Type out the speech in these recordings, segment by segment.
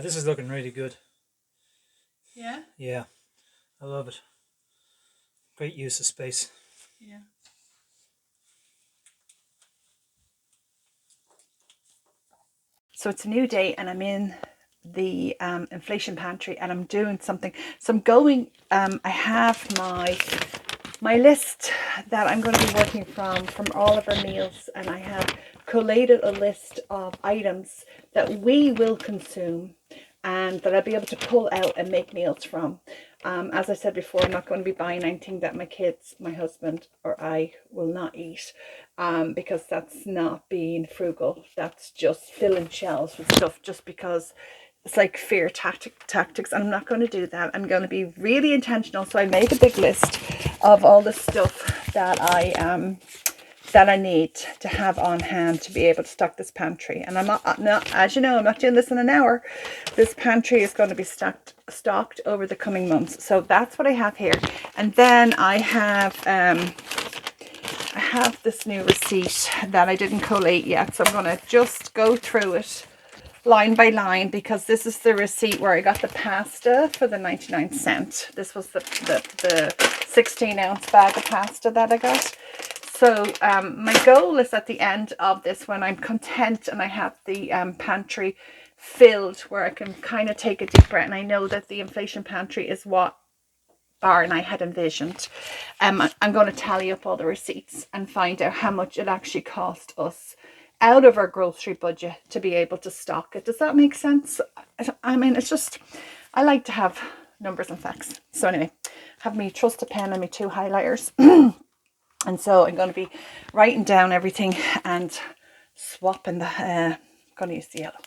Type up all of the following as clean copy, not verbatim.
This is looking really good. Yeah? Yeah, I love it. Great use of space. Yeah. So it's a new day and I'm in the inflation pantry and I'm doing something. So I'm going, I have my list that I'm going to be working from all of our meals, and I have collated a list of items that we will consume and that I'll be able to pull out and make meals from. As I said before, I'm not going to be buying anything that my kids, my husband, or I will not eat, because that's not being frugal. That's just filling shelves with stuff just because it's like fear tactics, and I'm not going to do that. I'm going to be really intentional. So I made a big list of all the stuff that I need to have on hand to be able to stock this pantry. And I'm not, as you know, I'm not doing this in an hour. This pantry is going to be stocked over the coming months. So that's what I have here. And then I have this new receipt that I didn't collate yet. So I'm going to just go through it line by line, because this is the receipt where I got the pasta for the 99¢. This was the 16-ounce bag of pasta that I got. So my goal is at the end of this, when I'm content and I have the pantry filled, where I can kind of take a deep breath, and I know that the inflation pantry is what Bar and I had envisioned. I'm going to tally up all the receipts and find out how much it actually cost us out of our grocery budget to be able to stock it. Does that make sense? I mean, it's just, I like to have numbers and facts. So anyway, have me trusted pen and me 2 highlighters. And so I'm going to be writing down everything and swapping the, I'm going to use the yellow.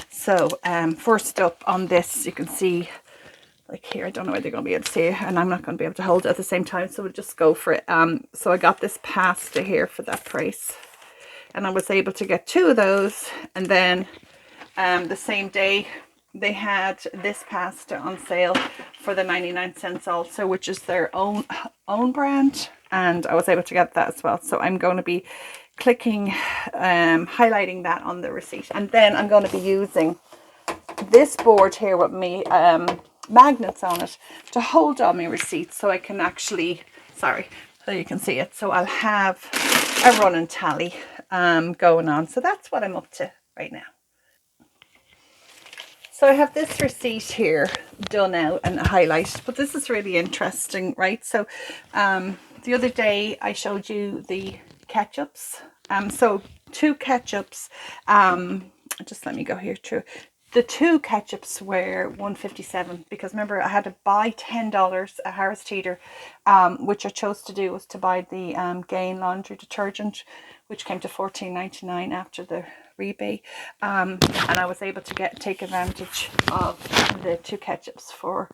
So first up on this, you can see, like here, I don't know whether you're going to be able to see it, and I'm not going to be able to hold it at the same time, so we'll just go for it. So I got this pasta here for that price, and I was able to get 2 of those. And then the same day they had this pasta on sale for the 99¢ also, which is their own brand, and I was able to get that as well. So I'm going to be clicking, highlighting that on the receipt, and then I'm going to be using this board here with me magnets on it to hold all my receipts, so I can actually, sorry, so you can see it. So I'll have a running tally going on. So that's what I'm up to right now. So I have this receipt here done out and highlighted, but this is really interesting, right? So the other day I showed you the ketchups. So 2 ketchups, just let me go here through. The 2 ketchups were $1.57, because remember I had to buy $10 at Harris Teeter, which I chose to do was to buy the Gain laundry detergent, which came to $14.99 after the rebate, and I was able to take advantage of the 2 ketchups for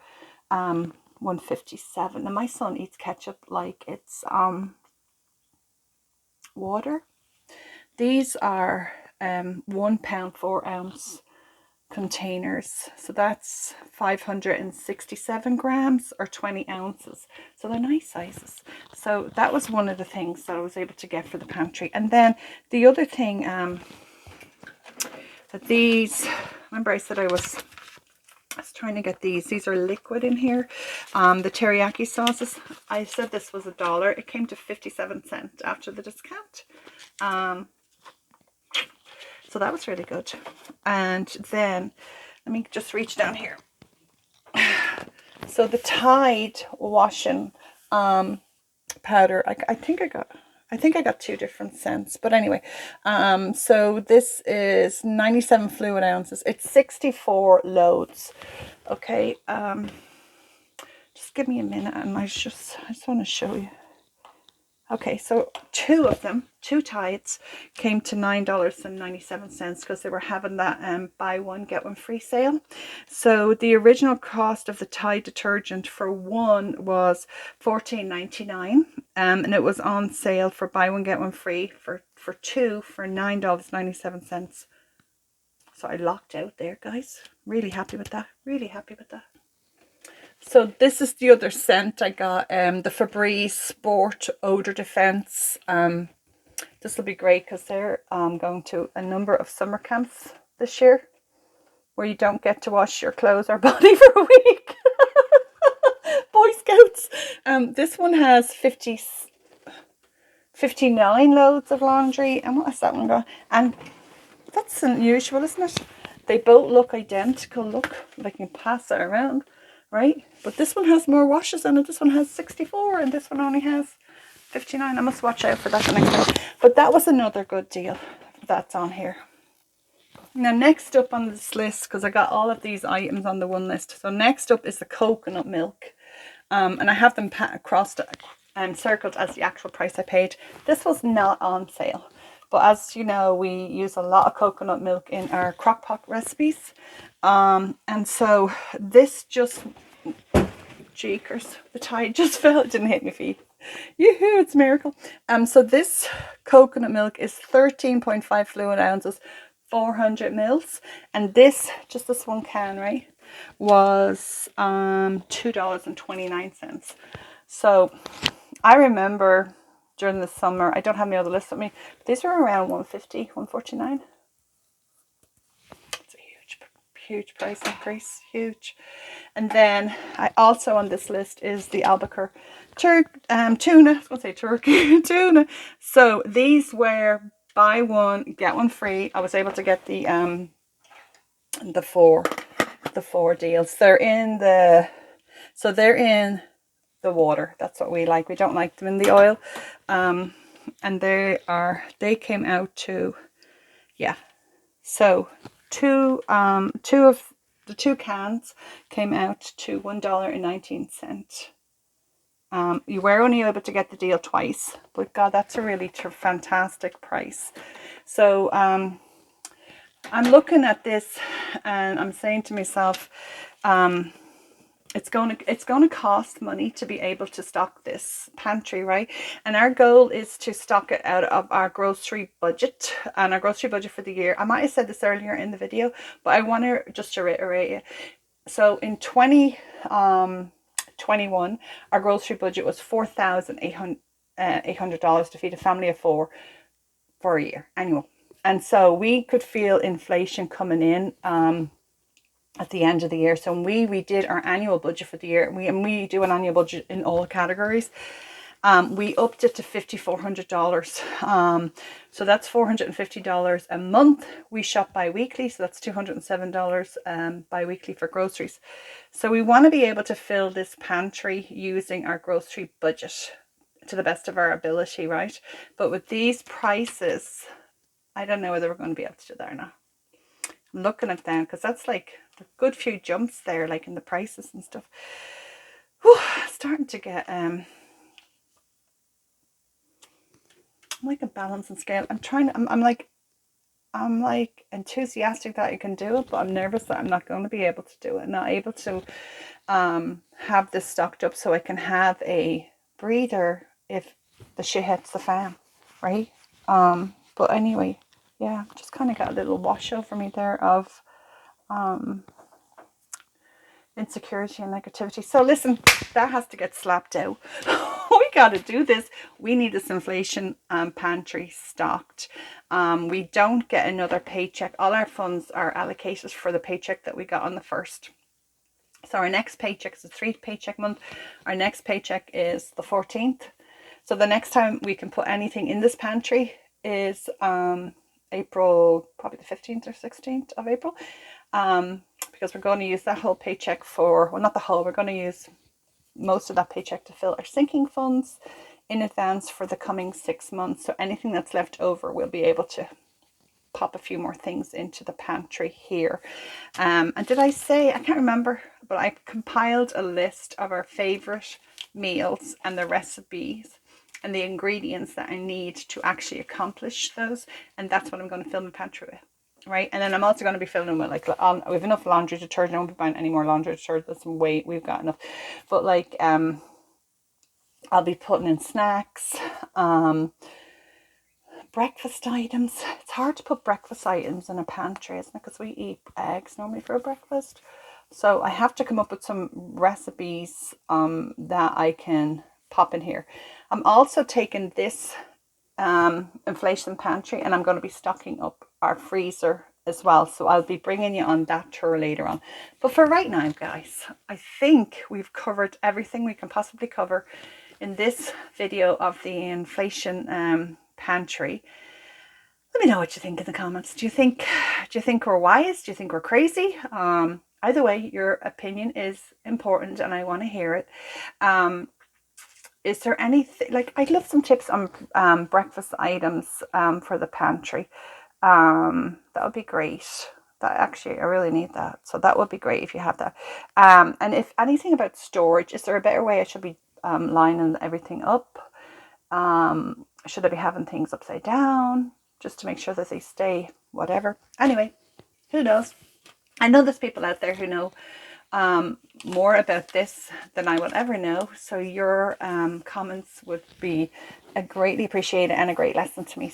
$1.57. Now my son eats ketchup like it's water. These are 1 pound 4 ounce containers, so that's 567 grams or 20 ounces, so they're nice sizes. So that was one of the things that I was able to get for the pantry. And then the other thing, that these, remember I said I was trying to get these are liquid in here, the teriyaki sauces. I said this was $1. It came to 57¢ after the discount. So that was really good. And then let me just reach down here. So the Tide washing powder, I think I got 2 different scents, but anyway, so this is 97 fluid ounces. It's 64 loads. Okay, just give me a minute, and I just want to show you. Okay, so 2 of them, 2 Tides, came to $9.97 because they were having that buy one get one free sale. So the original cost of the Tide detergent for 1 was $14.99, and it was on sale for buy one get one free for 2 for $9.97. So I locked out there, guys. Really happy with that. Really happy with that. So this is the other scent I got, the Febreze Sport Odor Defense This will be great because they're going to a number of summer camps this year where you don't get to wash your clothes or body for a week. Boy Scouts. This one has 59 loads of laundry. And what has that one got? And that's unusual, isn't it? They both look identical. Look, I can pass it around, right? But this one has more washes in it. This one has 64 and this one only has 59. I must watch out for that the next time. But that was another good deal that's on here. Now next up on this list, because I got all of these items on the one list. So next up is the coconut milk. And I have them crossed and circled as the actual price I paid. This was not on sale. But as you know, we use a lot of coconut milk in our crock pot recipes. And so this just, jeekers, the tide just fell. It didn't hit my feet. Yoo-hoo, it's a miracle. So this coconut milk is 13.5 fluid ounces, 400 mils. And this, just this one can, right, was $2.29. So I remember during the summer, I don't have my other list with me, but these were around 150, 149. It's a huge price increase, huge. And then I also on this list is the Albacore tuna. I was going to say turkey tuna. So these were buy one get one free. I was able to get the four deals. They're in the water. That's what we like. We don't like them in the oil. And they came out to, yeah. So two of the 2 cans came out to $1.19. You were only able to get the deal twice, but God, that's a really fantastic price. So I'm looking at this and I'm saying to myself, it's going to cost money to be able to stock this pantry, right? And our goal is to stock it out of our grocery budget, and our grocery budget for the year. I might have said this earlier in the video, but I want to just reiterate it. So in 2021, our grocery budget was $4,800 to feed a family of 4 for a year, annual. And so we could feel inflation coming in at the end of the year. So when we did our annual budget for the year, we do an annual budget in all categories. We upped it to $5,400. So that's $450 a month. We shop bi-weekly, so that's $207 bi-weekly for groceries. So we want to be able to fill this pantry using our grocery budget to the best of our ability, right? But with these prices, I don't know whether we're going to be able to do that or not. I'm looking at them because that's like a good few jumps there, like in the prices and stuff. Whew, starting to get I'm like a balancing scale. I'm like enthusiastic that I can do it, but I'm nervous that I'm not going to be able to do it. Not able to have this stocked up so I can have a breather if the shit hits the fan, right? But anyway, yeah, just kind of got a little wash over me there of insecurity and negativity. So listen, that has to get slapped out. We got to do this. We need this inflation pantry stocked. We don't get another paycheck. All our funds are allocated for the paycheck that we got on the 1st. So our next paycheck is a 3 paycheck month. Our next paycheck is the 14th. So the next time we can put anything in this pantry is April, probably the 15th or 16th of April. Because we're going to use that whole paycheck for, well, not the whole, we're going to use most of that paycheck to fill our sinking funds in advance for the coming 6 months. So anything that's left over, we'll be able to pop a few more things into the pantry here. And did I say, I can't remember, but I compiled a list of our favorite meals and the recipes and the ingredients that I need to actually accomplish those. And that's what I'm going to fill my pantry with. Right, and then I'm also going to be filling with like we have enough laundry detergent. I won't be buying any more laundry detergent. That's some weight. We've got enough, but like I'll be putting in snacks, breakfast items. It's hard to put breakfast items in a pantry, isn't it? Because we eat eggs normally for breakfast, so I have to come up with some recipes that I can pop in here. I'm also taking this inflation pantry, and I'm going to be stocking up our freezer as well. So I'll be bringing you on that tour later on. But for right now, guys, I think we've covered everything we can possibly cover in this video of the inflation pantry. Let me know what you think in the comments. Do you think we're wise? Do you think we're crazy? Either way, your opinion is important and I want to hear it. Is there anything, like, I'd love some tips on breakfast items for the pantry. That would be great. That actually, I really need that. So that would be great if you have that. And if anything about storage, is there a better way I should be lining everything up? Should I be having things upside down just to make sure that they stay whatever? Anyway, who knows? I know there's people out there who know more about this than I will ever know. So your comments would be greatly appreciated and a great lesson to me.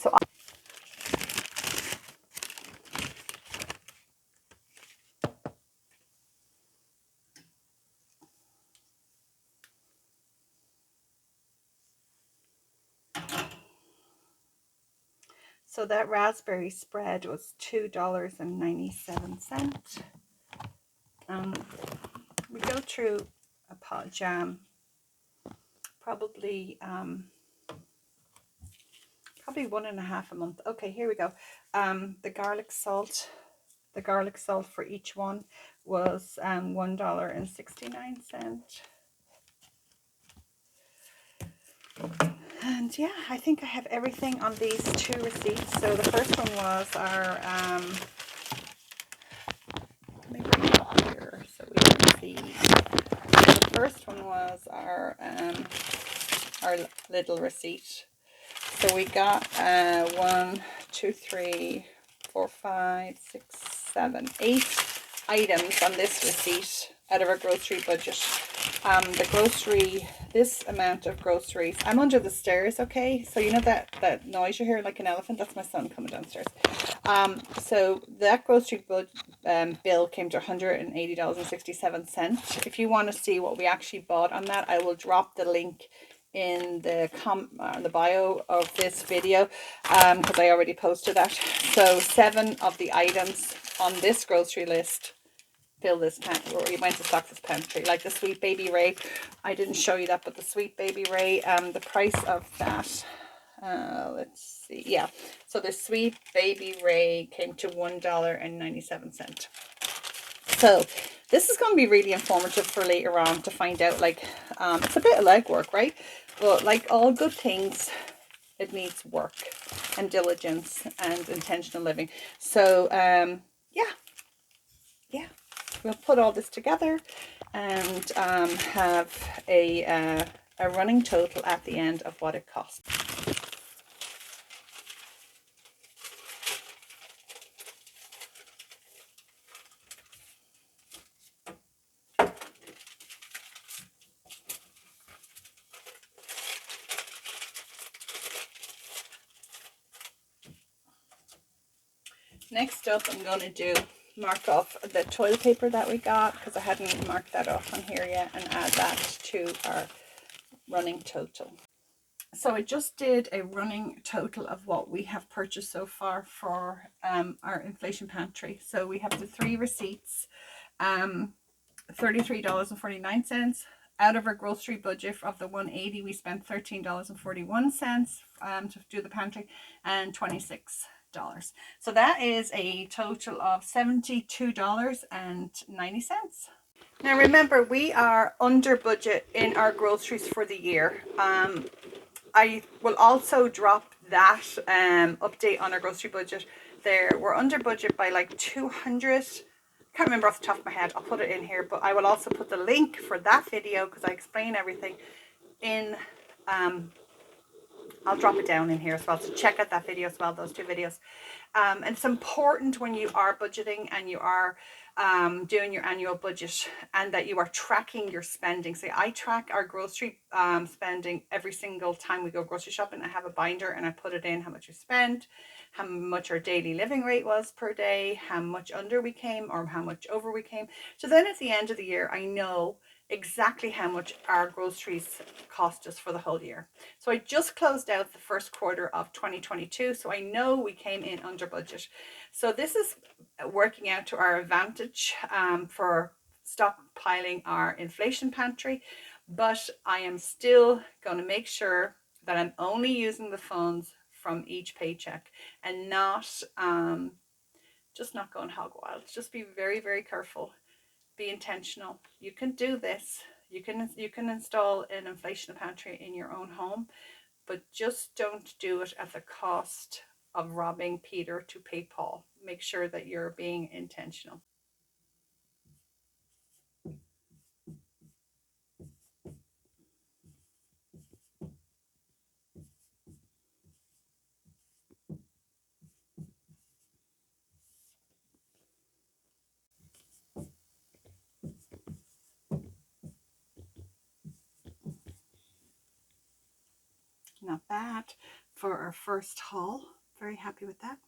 So that raspberry spread was $2.97. We go through a pot of jam, probably 1.5 a month. Okay, here we go. The garlic salt for each one was $1.69. And yeah, I think I have everything on these two receipts. So the first one was our let me bring it up here so we can see. The first one was our little receipt. So we got 1, 2, 3, 4, 5, 6, 7, 8 items on this receipt out of our grocery budget. This amount of groceries, I'm under the stairs, okay? So you know that noise you hear like an elephant? That's my son coming downstairs. So that grocery bill came to $180.67. If you want to see what we actually bought on that, I will drop the link in the bio of this video because I already posted that. So 7 of the items on this grocery list fill this pantry, or you went to stock this pantry, like the Sweet Baby Ray. I didn't show you that, but the Sweet Baby Ray, the price of that, let's see, yeah, so the Sweet Baby Ray came to $1.97. So this is going to be really informative for later on to find out, like, it's a bit of legwork, right? But like all good things, it needs work and diligence and intentional living. So yeah, we'll put all this together and have a running total at the end of what it costs. Next up, I'm going to mark off the toilet paper that we got, because I hadn't marked that off on here yet, and add that to our running total. So I just did a running total of what we have purchased so far for our inflation pantry. So we have the 3 receipts, $33.49. Out of our grocery budget of the $180, we spent $13.41 to do the pantry, and $26. So that is a total of $72.90. Now remember, we are under budget in our groceries for the year. I will also drop that update on our grocery budget there. We're under budget by like 200. Can't remember off the top of my head. I'll put it in here, but I will also put the link for that video because I explain everything in I'll drop it down in here as well, so check out that video as well, those 2 videos. And it's important when you are budgeting and you are doing your annual budget, and that you are tracking your spending. So I track our grocery spending every single time we go grocery shopping. I have a binder and I put it in how much we spent, how much our daily living rate was per day, how much under we came or how much over we came. So then at the end of the year, I know exactly how much our groceries cost us for the whole year. So I just closed out the first quarter of 2022, so I know we came in under budget. So this is working out to our advantage for stockpiling our inflation pantry, but I am still going to make sure that I'm only using the funds from each paycheck and not just not going hog wild. Just be very, very careful. Be intentional. You can do this. You can install an inflation pantry in your own home, but just don't do it at the cost of robbing Peter to pay Paul. Make sure that you're being intentional. Not bad for our first haul. Very happy with that.